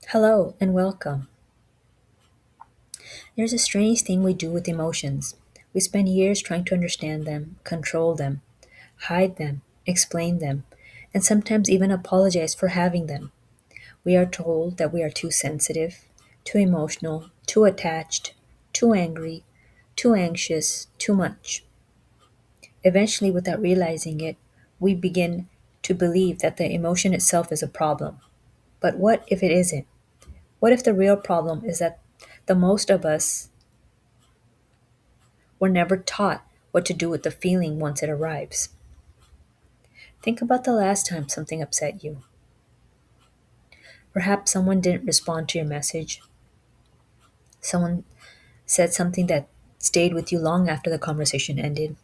Hello and welcome. There's a strange thing we do with emotions. We spend years trying to understand them, control them, hide them, explain them, and sometimes even apologize for having them. We are told that we are too sensitive, too emotional, too attached, too angry, too anxious, too much. Eventually, without realizing it, we begin to believe that the emotion itself is a problem. But what if it isn't? What if the real problem is that the most of us were never taught what to do with the feeling once it arrives? Think about the last time something upset you. Perhaps someone didn't respond to your message. Someone said something that stayed with you long after the conversation ended.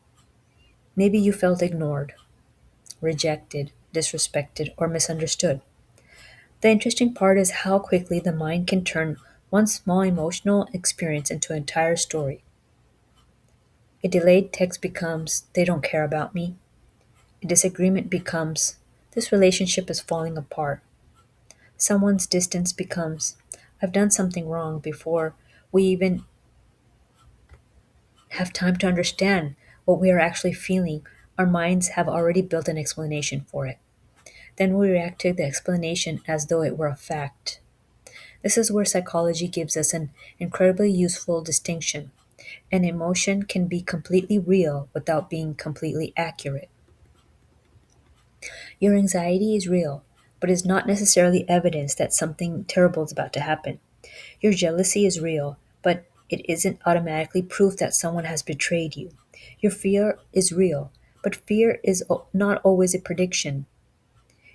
Maybe you felt ignored, rejected, disrespected, or misunderstood. The interesting part is how quickly the mind can turn one small emotional experience into an entire story. A delayed text becomes, they don't care about me. A disagreement becomes, this relationship is falling apart. Someone's distance becomes, I've done something wrong before we even have time to understand what we are actually feeling. Our minds have already built an explanation for it. Then we react to the explanation as though it were a fact. This is where psychology gives us an incredibly useful distinction. An emotion can be completely real without being completely accurate. Your anxiety is real, but is not necessarily evidence that something terrible is about to happen. Your jealousy is real, but it isn't automatically proof that someone has betrayed you. Your fear is real, but fear is not always a prediction.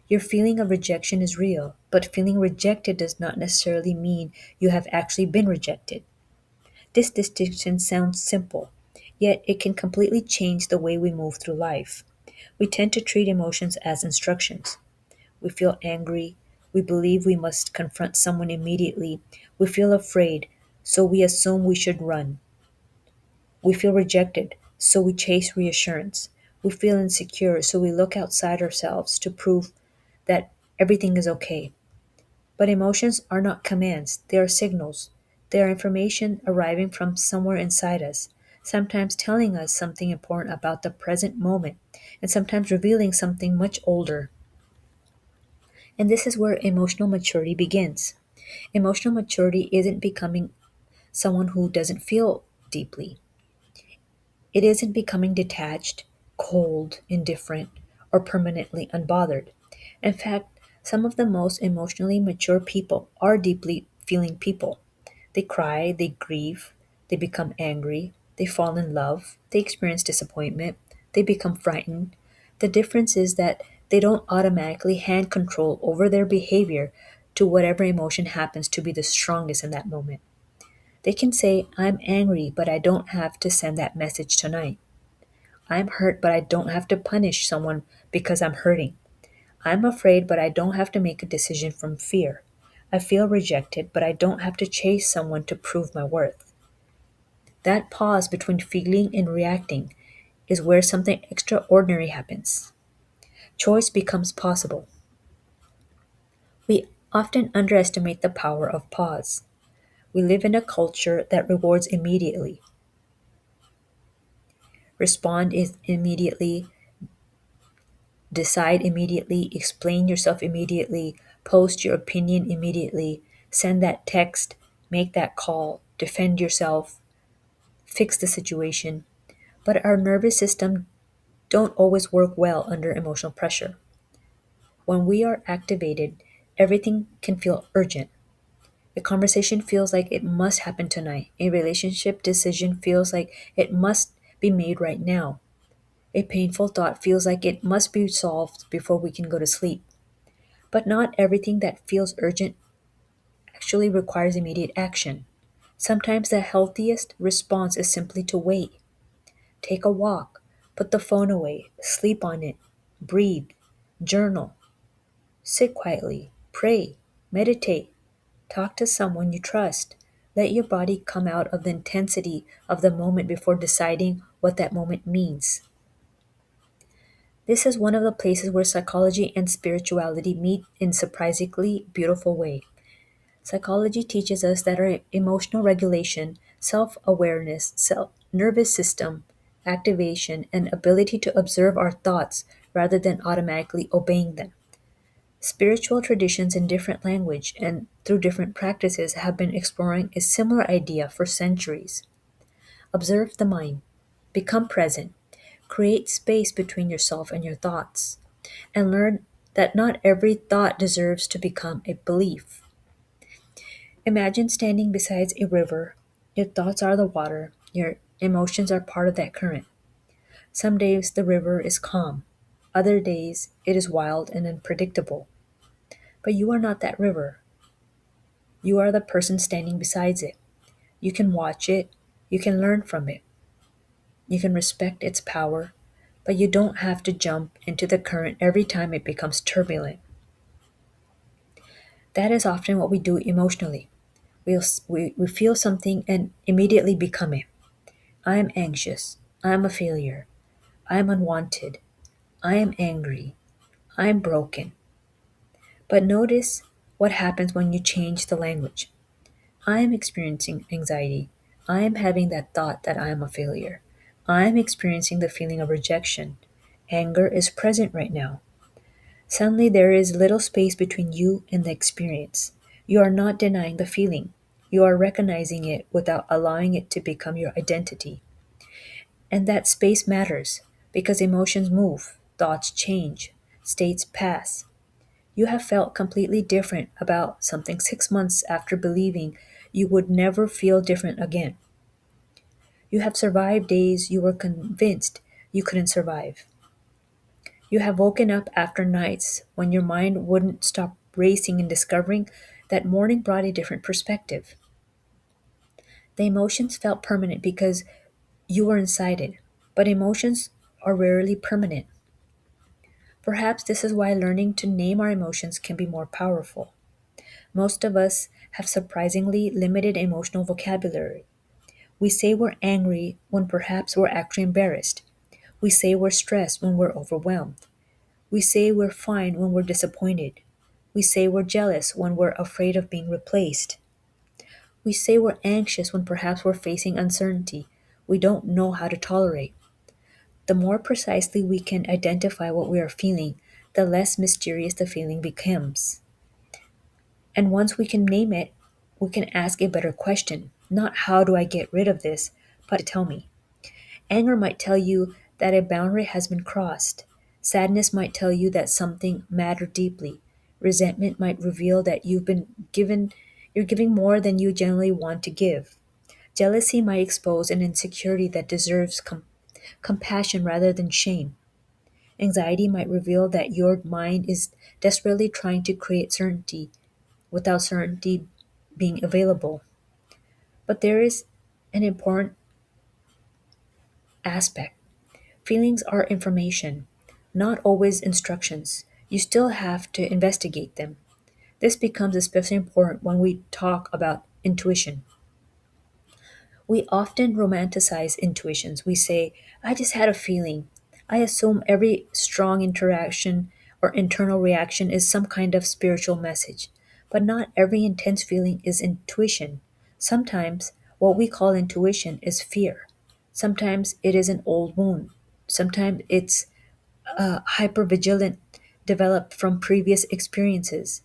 Your feeling of rejection is real, but feeling rejected does not necessarily mean you have actually been rejected. This distinction sounds simple, yet it can completely change the way we move through life. We tend to treat emotions as instructions. We feel angry. We believe we must confront someone immediately. We feel afraid, so we assume we should run. We feel rejected, so we chase reassurance. We feel insecure, so we look outside ourselves to prove that everything is okay. But emotions are not commands, they are signals. They are information arriving from somewhere inside us, sometimes telling us something important about the present moment, and sometimes revealing something much older. And this is where emotional maturity begins. Emotional maturity isn't becoming someone who doesn't feel deeply. It isn't becoming detached, cold, indifferent, or permanently unbothered. In fact, some of the most emotionally mature people are deeply feeling people. They cry, they grieve, they become angry, they fall in love, they experience disappointment, they become frightened. The difference is that they don't automatically hand control over their behavior to whatever emotion happens to be the strongest in that moment. They can say, I'm angry, but I don't have to send that message tonight. I'm hurt, but I don't have to punish someone because I'm hurting. I'm afraid, but I don't have to make a decision from fear. I feel rejected, but I don't have to chase someone to prove my worth. That pause between feeling and reacting is where something extraordinary happens. Choice becomes possible. We often underestimate the power of pause. We live in a culture that rewards immediately. Respond is immediately, decide immediately, explain yourself immediately, post your opinion immediately, send that text, make that call, defend yourself, fix the situation. But our nervous system don't always work well under emotional pressure. When we are activated, everything can feel urgent. A conversation feels like it must happen tonight. A relationship decision feels like it must be made right now. A painful thought feels like it must be solved before we can go to sleep. But not everything that feels urgent actually requires immediate action. Sometimes the healthiest response is simply to wait. Take a walk, put the phone away, sleep on it, breathe, journal, sit quietly, pray, meditate, talk to someone you trust. Let your body come out of the intensity of the moment before deciding what that moment means. This is one of the places where psychology and spirituality meet in surprisingly beautiful way. Psychology teaches us that our emotional regulation, self awareness, self nervous system activation, and ability to observe our thoughts rather than automatically obeying them. Spiritual traditions in different language and through different practices have been exploring a similar idea for centuries. Observe the mind, become present, create space between yourself and your thoughts, and learn that not every thought deserves to become a belief. Imagine standing beside a river. Your thoughts are the water, your emotions are part of that current. Some days the river is calm, other days it is wild and unpredictable. But you are not that river. You are the person standing beside it. You can watch it, you can learn from it, you can respect its power, but you don't have to jump into the current every time it becomes turbulent. That is often what we do emotionally. We feel something and immediately become it. I am anxious. I am a failure. I am unwanted. I am angry. I am broken. But notice what happens when you change the language. I am experiencing anxiety. I am having that thought that I am a failure. I am experiencing the feeling of rejection. Anger is present right now. Suddenly, there is little space between you and the experience. You are not denying the feeling. You are recognizing it without allowing it to become your identity. And that space matters because emotions move, thoughts change, states pass. You have felt completely different about something 6 months after believing you would never feel different again. You have survived days you were convinced you couldn't survive. You have woken up after nights when your mind wouldn't stop racing and discovering that morning brought a different perspective. The emotions felt permanent because you were inside it, but emotions are rarely permanent. Perhaps this is why learning to name our emotions can be more powerful. Most of us have surprisingly limited emotional vocabulary. We say we're angry when perhaps we're actually embarrassed. We say we're stressed when we're overwhelmed. We say we're fine when we're disappointed. We say we're jealous when we're afraid of being replaced. We say we're anxious when perhaps we're facing uncertainty we don't know how to tolerate. The more precisely we can identify what we are feeling, the less mysterious the feeling becomes. And once we can name it, we can ask a better question. Not how do I get rid of this, but tell me. Anger might tell you that a boundary has been crossed. Sadness might tell you that something mattered deeply. Resentment might reveal that you're giving more than you generally want to give. Jealousy might expose an insecurity that deserves compassion rather than shame. Anxiety might reveal that your mind is desperately trying to create certainty without certainty being available. But there is an important aspect. Feelings are information, not always instructions. You still have to investigate them. This becomes especially important when we talk about intuition. We often romanticize intuitions. We say, I just had a feeling. I assume every strong interaction or internal reaction is some kind of spiritual message. But not every intense feeling is intuition. Sometimes what we call intuition is fear. Sometimes it is an old wound. Sometimes it's hypervigilant developed from previous experiences.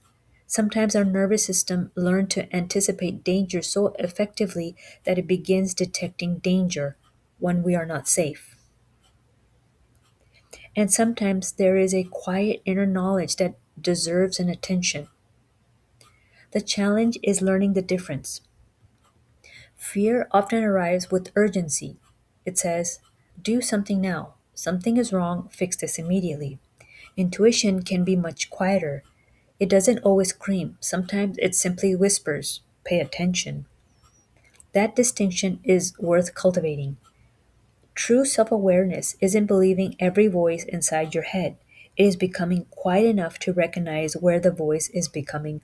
Sometimes our nervous system learns to anticipate danger so effectively that it begins detecting danger when we are not safe. And sometimes there is a quiet inner knowledge that deserves an attention. The challenge is learning the difference. Fear often arrives with urgency. It says, do something now. Something is wrong, fix this immediately. Intuition can be much quieter. It doesn't always scream. Sometimes it simply whispers, pay attention. That distinction is worth cultivating. True self awareness isn't believing every voice inside your head. It is becoming quiet enough to recognize where the voice is coming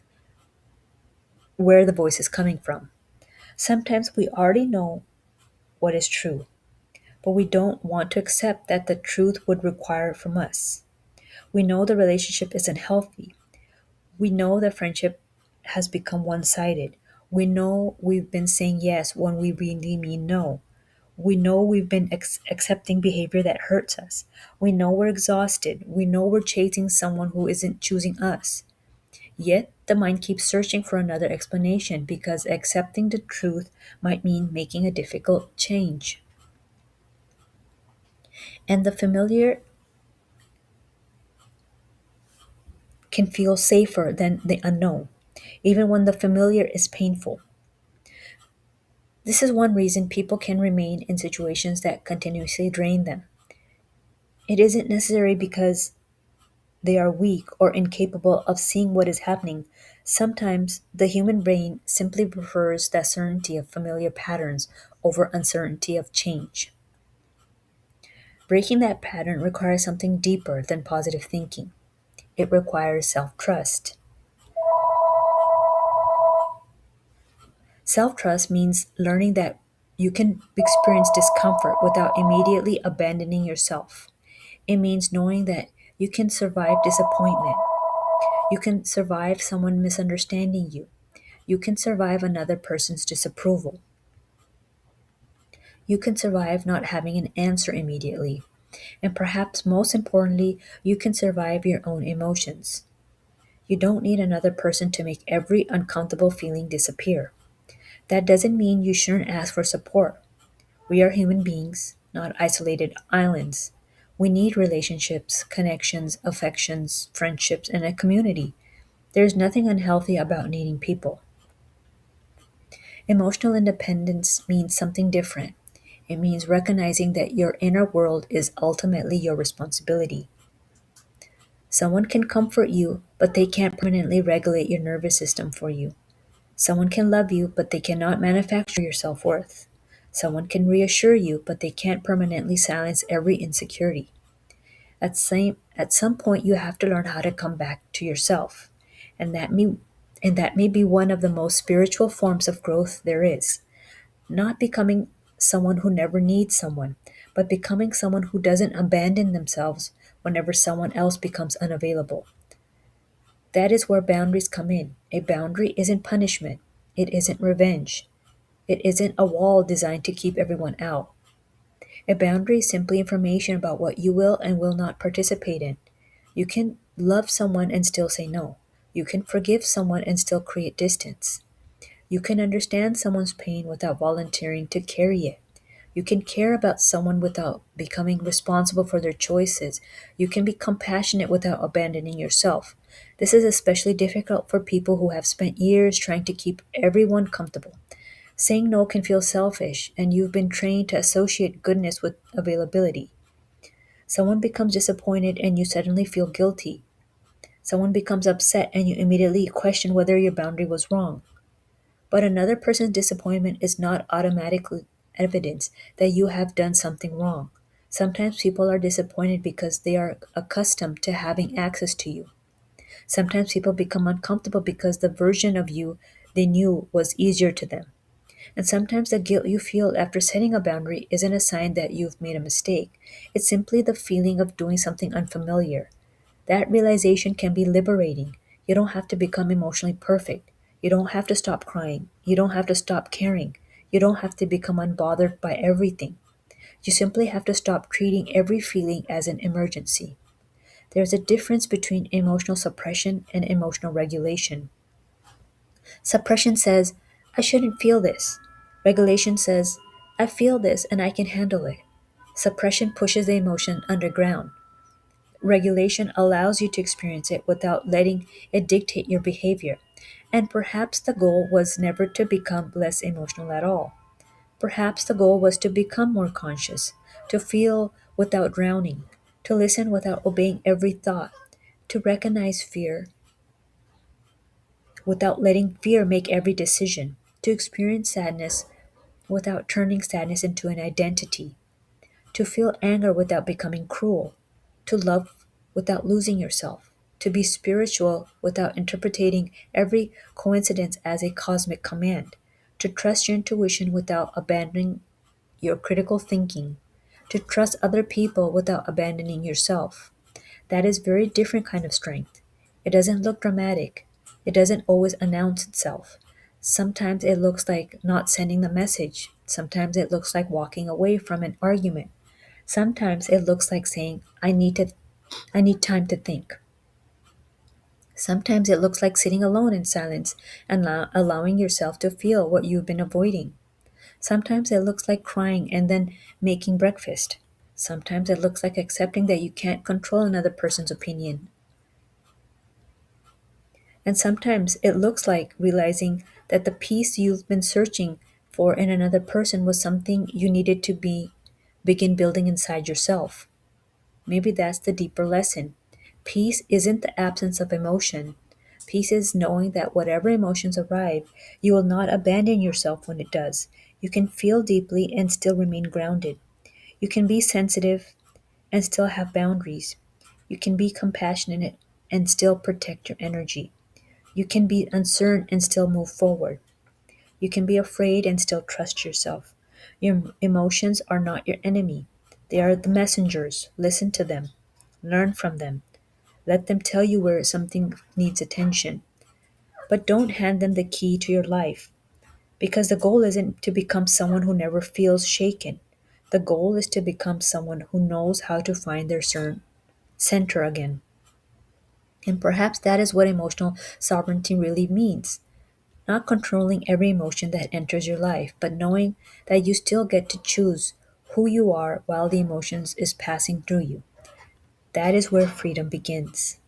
from. Sometimes we already know what is true, but we don't want to accept that the truth would require from us. We know the relationship isn't healthy. We know the friendship has become one sided. We know we've been saying yes when we really mean no. We know we've been accepting behavior that hurts us. We know we're exhausted. We know we're chasing someone who isn't choosing us. Yet, the mind keeps searching for another explanation because accepting the truth might mean making a difficult change. And the familiar can feel safer than the unknown, even when the familiar is painful. This is one reason people can remain in situations that continuously drain them. It isn't necessary because they are weak or incapable of seeing what is happening. Sometimes the human brain simply prefers the certainty of familiar patterns over uncertainty of change. Breaking that pattern requires something deeper than positive thinking. It requires self trust. Self trust means learning that you can experience discomfort without immediately abandoning yourself. It means knowing that you can survive disappointment. You can survive someone misunderstanding you. You can survive another person's disapproval. You can survive not having an answer immediately. And perhaps most importantly, you can survive your own emotions. You don't need another person to make every uncomfortable feeling disappear. That doesn't mean you shouldn't ask for support. We are human beings, not isolated islands. We need relationships, connections, affections, friendships, and a community. There's nothing unhealthy about needing people. Emotional independence means something different. It means recognizing that your inner world is ultimately your responsibility. Someone can comfort you, but they can't permanently regulate your nervous system for you. Someone can love you, but they cannot manufacture your self worth. Someone can reassure you, but they can't permanently silence every insecurity. At some point, you have to learn how to come back to yourself. And that may be one of the most spiritual forms of growth there is. Not becoming someone who never needs someone, but becoming someone who doesn't abandon themselves whenever someone else becomes unavailable. That is where boundaries come in. A boundary isn't punishment, it isn't revenge, it isn't a wall designed to keep everyone out. A boundary is simply information about what you will and will not participate in. You can love someone and still say no. You can forgive someone and still create distance. You can understand someone's pain without volunteering to carry it. You can care about someone without becoming responsible for their choices. You can be compassionate without abandoning yourself. This is especially difficult for people who have spent years trying to keep everyone comfortable. Saying no can feel selfish, and you've been trained to associate goodness with availability. Someone becomes disappointed and you suddenly feel guilty. Someone becomes upset and you immediately question whether your boundary was wrong. But another person's disappointment is not automatically evidence that you have done something wrong. Sometimes people are disappointed because they are accustomed to having access to you. Sometimes people become uncomfortable because the version of you they knew was easier to them. And sometimes the guilt you feel after setting a boundary isn't a sign that you've made a mistake. It's simply the feeling of doing something unfamiliar. That realization can be liberating. You don't have to become emotionally perfect. You don't have to stop crying. You don't have to stop caring. You don't have to become unbothered by everything. You simply have to stop treating every feeling as an emergency. There's a difference between emotional suppression and emotional regulation. Suppression says, I shouldn't feel this. Regulation says, I feel this and I can handle it. Suppression pushes the emotion underground. Regulation allows you to experience it without letting it dictate your behavior. And perhaps the goal was never to become less emotional at all. Perhaps the goal was to become more conscious, to feel without drowning, to listen without obeying every thought, to recognize fear without letting fear make every decision, to experience sadness without turning sadness into an identity, to feel anger without becoming cruel, to love without losing yourself, to be spiritual without interpreting every coincidence as a cosmic command, to trust your intuition without abandoning your critical thinking, to trust other people without abandoning yourself. That is very different kind of strength. It doesn't look dramatic. It doesn't always announce itself. Sometimes it looks like not sending the message. Sometimes it looks like walking away from an argument. Sometimes it looks like saying, I need time to think. Sometimes it looks like sitting alone in silence and allowing yourself to feel what you've been avoiding. Sometimes it looks like crying and then making breakfast. Sometimes it looks like accepting that you can't control another person's opinion. And sometimes it looks like realizing that the peace you've been searching for in another person was something you needed to begin building inside yourself. Maybe that's the deeper lesson. Peace isn't the absence of emotion. Peace is knowing that whatever emotions arrive, you will not abandon yourself when it does. You can feel deeply and still remain grounded. You can be sensitive and still have boundaries. You can be compassionate and still protect your energy. You can be uncertain and still move forward. You can be afraid and still trust yourself. Your emotions are not your enemy. They are the messengers. Listen to them. Learn from them. Let them tell you where something needs attention. But don't hand them the key to your life, because the goal isn't to become someone who never feels shaken. The goal is to become someone who knows how to find their center again. And perhaps that is what emotional sovereignty really means. Not controlling every emotion that enters your life, but knowing that you still get to choose who you are while the emotions is passing through you. That is where freedom begins.